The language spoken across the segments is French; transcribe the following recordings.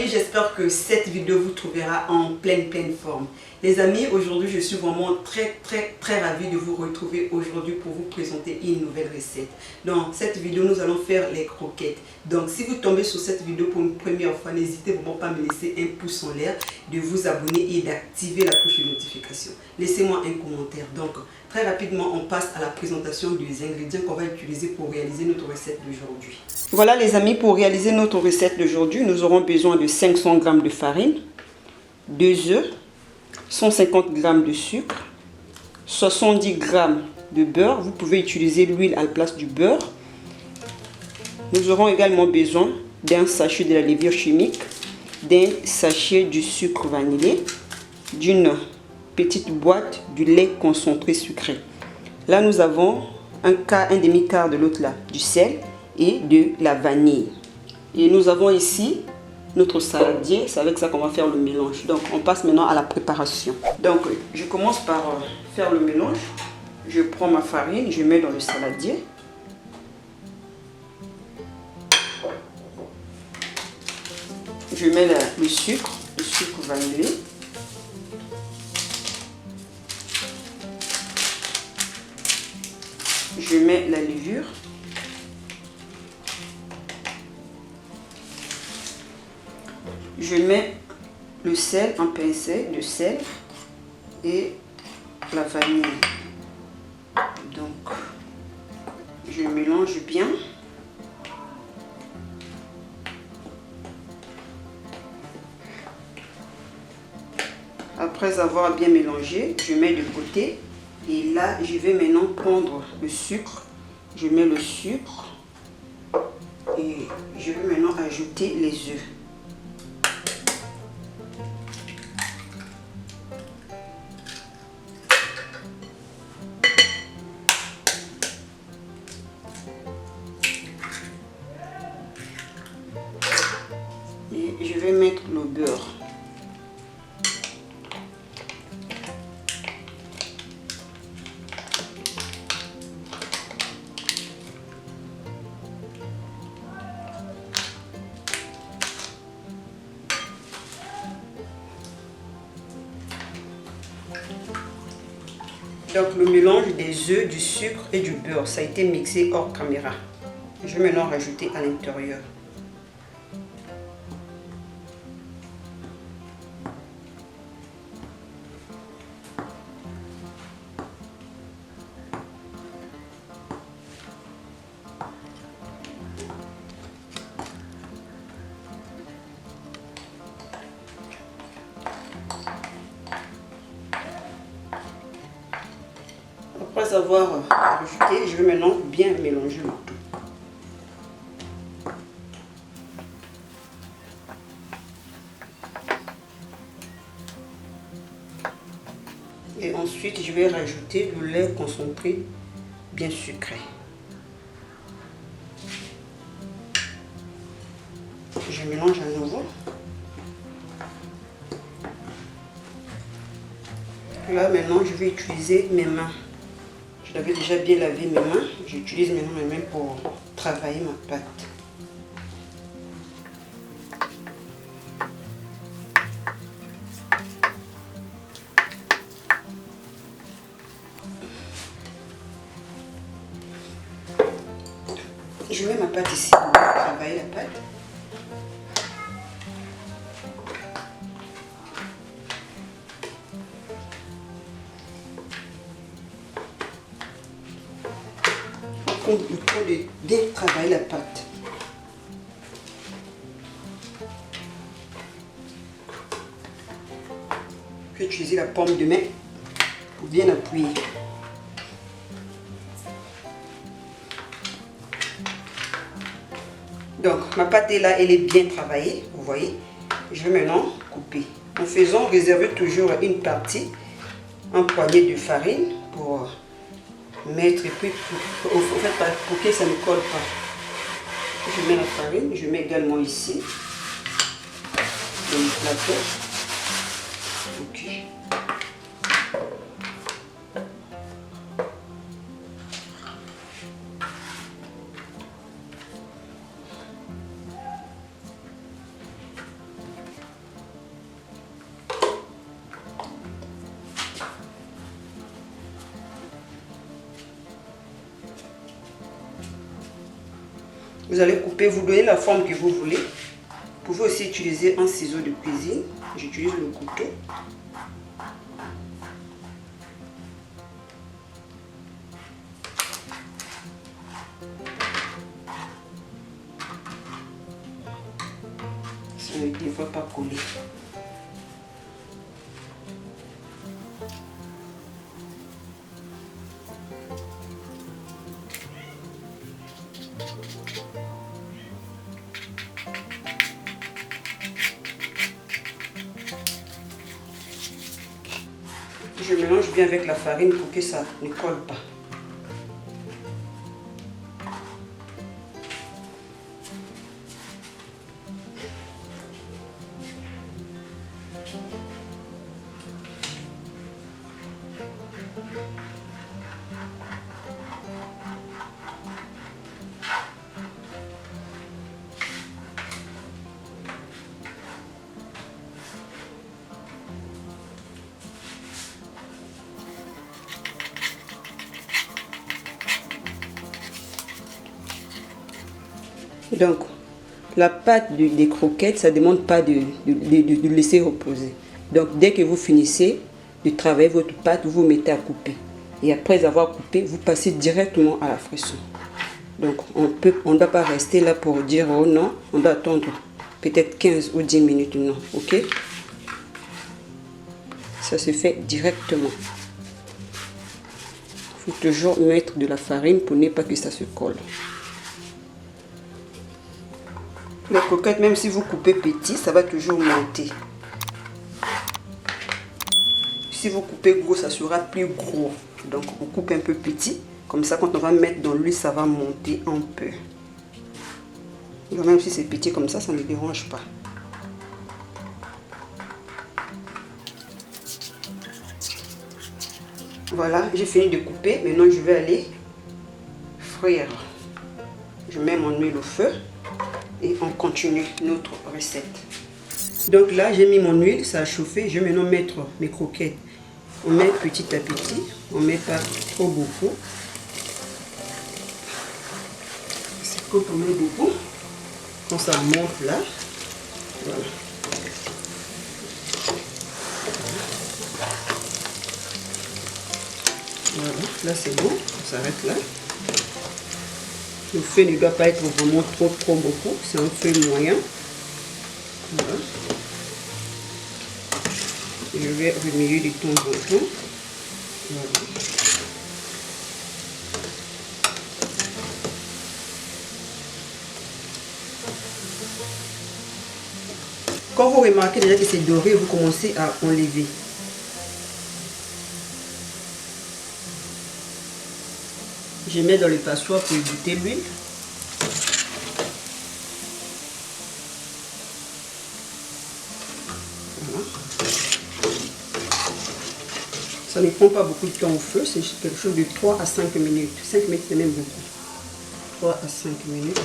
amis, j'espère que cette vidéo vous trouvera en pleine forme. Les amis, aujourd'hui, je suis vraiment très ravie de vous retrouver aujourd'hui pour vous présenter une nouvelle recette. Dans cette vidéo, nous allons faire les croquettes. Donc, si vous tombez sur cette vidéo pour une première fois, n'hésitez vraiment pas à me laisser un pouce en l'air, de vous abonner et d'activer la cloche de notification. Laissez-moi un commentaire. Donc, très rapidement, on passe à la présentation des ingrédients qu'on va utiliser pour réaliser notre recette d'aujourd'hui. Voilà les amis, pour réaliser notre recette d'aujourd'hui, nous aurons besoin de 500 g de farine, 2 œufs, 150 g de sucre, 70 g de beurre. Vous pouvez utiliser l'huile à la place du beurre. Nous aurons également besoin d'un sachet de la levure chimique, d'un sachet du sucre vanillé, d'une petite boîte du lait concentré sucré. Là, nous avons un demi-quart de l'autre là, du sel et de la vanille. Et nous avons ici notre saladier, c'est avec ça qu'on va faire le mélange. Donc on passe maintenant à la préparation. Donc je commence par faire le mélange. Je prends ma farine, je mets dans le saladier. Je mets le sucre vanillé. Je mets la levure. Je mets le sel, un pincée de sel et la vanille. Donc, je mélange bien. Après avoir bien mélangé, je mets de côté. Et là, je vais maintenant prendre le sucre. Je mets le sucre et je vais maintenant ajouter les œufs. Et je vais mettre le beurre. Donc le mélange des œufs, du sucre et du beurre, ça a été mixé hors caméra. Je vais maintenant rajouter à l'intérieur. Après avoir ajouté, je vais maintenant bien mélanger le tout. Et ensuite, je vais rajouter le lait concentré bien sucré. Je mélange à nouveau. Là, maintenant, je vais utiliser mes mains. J'avais déjà bien lavé mes mains. J'utilise maintenant mes mains pour travailler ma pâte. Je mets ma pâte ici pour travailler la pâte. Le temps de bien travailler la pâte. Je vais utiliser la paume de main pour bien appuyer. Donc ma pâte est là, elle est bien travaillée, vous voyez. Je vais maintenant couper. En faisant, réservez toujours une partie, un poignet de farine pour mettre, et puis pour que ça ne colle pas. Je mets la farine, je mets également ici dans le plateau. Ok. Vous allez couper, vous donnez la forme que vous voulez. Vous pouvez aussi utiliser un ciseau de cuisine. J'utilise le couteau. Ça ne devrait pas coller. Je mélange bien avec la farine pour que ça ne colle pas. Donc, la pâte des croquettes, ça ne demande pas de laisser reposer. Donc, dès que vous finissez de travailler votre pâte, vous vous mettez à couper. Et après avoir coupé, vous passez directement à la frisson. Donc, on ne doit pas rester là pour dire oh non, on doit attendre peut-être 15 ou 10 minutes, non, ok? Ça se fait directement. Il faut toujours mettre de la farine pour ne pas que ça se colle. Les croquettes, même si vous coupez petit, ça va toujours monter. Si vous coupez gros, ça sera plus gros. Donc, on coupe un peu petit. Comme ça, quand on va mettre dans l'huile, ça va monter un peu. Donc, même si c'est petit comme ça ne dérange pas. Voilà, j'ai fini de couper. Maintenant, je vais aller frire. Je mets mon huile au feu. Et on continue notre recette. Donc là, j'ai mis mon huile, ça a chauffé. Je vais maintenant mettre mes croquettes. On met petit à petit. On ne met pas trop beaucoup. C'est quand on met beaucoup. Quand ça monte là. Voilà. Voilà, là c'est bon. On s'arrête là. Le feu ne doit pas être vraiment trop beaucoup. C'est un feu moyen. Voilà. Je vais remuer de temps en temps. Voilà. Quand vous remarquez déjà que c'est doré, vous commencez à enlever. Je mets dans le passoire pour éviter l'huile. Voilà. Ça ne prend pas beaucoup de temps au feu, c'est quelque chose de 3 à 5 minutes. 5 minutes, c'est même beaucoup. 3 à 5 minutes.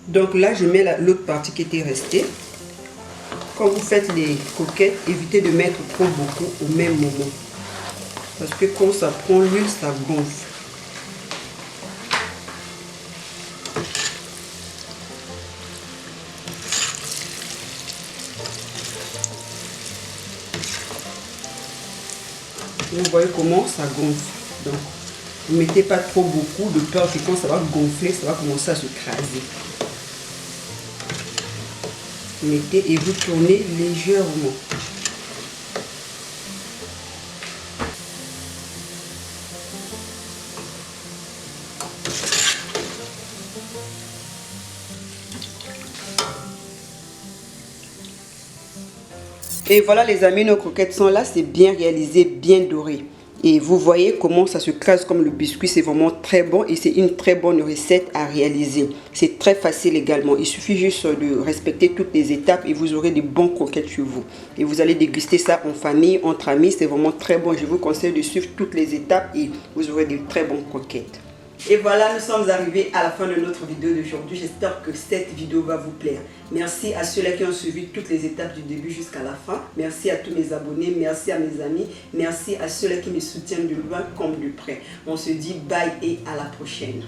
Donc là, je mets l'autre partie qui était restée. Quand vous faites les croquettes, évitez de mettre trop beaucoup au même moment. Parce que quand ça prend l'huile, ça gonfle. Vous voyez comment ça gonfle. Donc, ne mettez pas trop beaucoup de peur que quand ça va gonfler, ça va commencer à se craser. Mettez et vous tournez légèrement. Et voilà les amis, nos croquettes sont là, c'est bien réalisé, bien doré. Et vous voyez comment ça se crase comme le biscuit, c'est vraiment très bon et c'est une très bonne recette à réaliser. C'est très facile également, il suffit juste de respecter toutes les étapes et vous aurez des bons croquettes chez vous. Et vous allez déguster ça en famille, entre amis, c'est vraiment très bon. Je vous conseille de suivre toutes les étapes et vous aurez de très bons croquettes. Et voilà, nous sommes arrivés à la fin de notre vidéo d'aujourd'hui. J'espère que cette vidéo va vous plaire. Merci à ceux-là qui ont suivi toutes les étapes du début jusqu'à la fin. Merci à tous mes abonnés, merci à mes amis, merci à ceux-là qui me soutiennent de loin comme de près. On se dit bye et à la prochaine.